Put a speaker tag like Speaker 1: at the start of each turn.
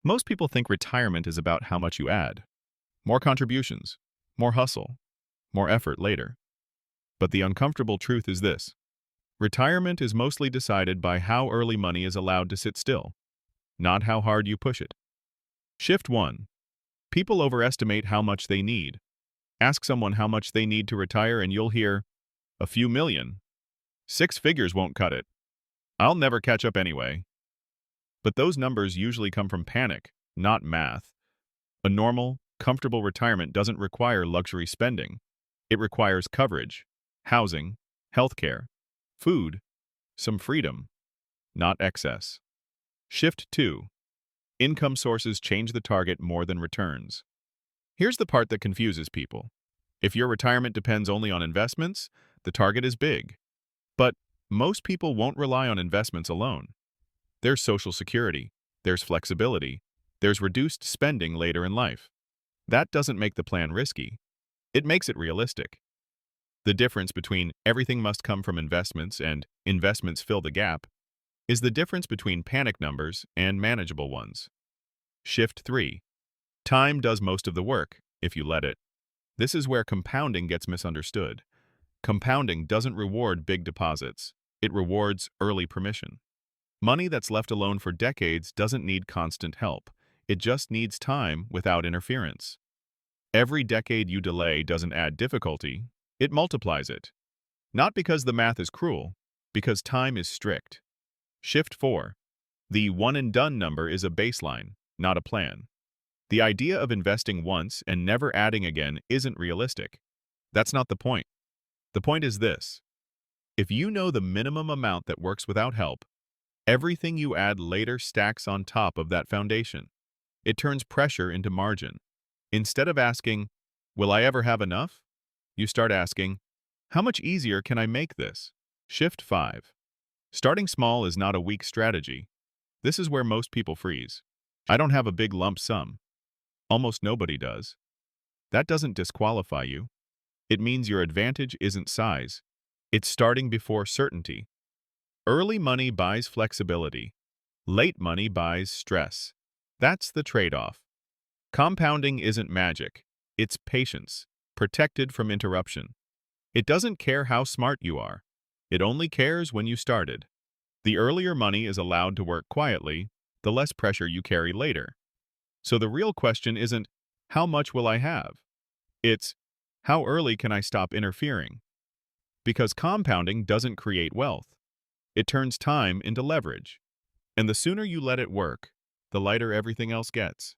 Speaker 1: Most people think retirement is about how much you add. More contributions, more hustle, more effort later. But the uncomfortable truth is this. Retirement is mostly decided by how early money is allowed to sit still, not how hard you push it. Shift 1. People overestimate how much they need. Ask someone how much they need to retire and you'll hear, a few million. 6 figures won't cut it. I'll never catch up anyway. But those numbers usually come from panic, not math. A normal, comfortable retirement doesn't require luxury spending. It requires coverage, housing, healthcare, food, some freedom, not excess. Shift 2. Income sources change the target more than returns. Here's the part that confuses people. If your retirement depends only on investments, the target is big. But most people won't rely on investments alone. There's Social Security, there's flexibility, there's reduced spending later in life. That doesn't make the plan risky. It makes it realistic. The difference between everything must come from investments and investments fill the gap is the difference between panic numbers and manageable ones. Shift 3. Time does most of the work, if you let it. This is where compounding gets misunderstood. Compounding doesn't reward big deposits. It rewards early permission. Money that's left alone for decades doesn't need constant help. It just needs time without interference. Every decade you delay doesn't add difficulty, it multiplies it. Not because the math is cruel, because time is strict. Shift 4. The one-and-done number is a baseline, not a plan. The idea of investing once and never adding again isn't realistic. That's not the point. The point is this. If you know the minimum amount that works without help, everything you add later stacks on top of that foundation. It turns pressure into margin. Instead of asking, will I ever have enough? You start asking, how much easier can I make this? Shift 5. Starting small is not a weak strategy. This is where most people freeze. I don't have a big lump sum. Almost nobody does. That doesn't disqualify you. It means your advantage isn't size. It's starting before certainty. Early money buys flexibility. Late money buys stress. That's the trade-off. Compounding isn't magic. It's patience, protected from interruption. It doesn't care how smart you are. It only cares when you started. The earlier money is allowed to work quietly, the less pressure you carry later. So the real question isn't, how much will I have? It's, how early can I stop interfering? Because compounding doesn't create wealth. It turns time into leverage. And the sooner you let it work, the lighter everything else gets.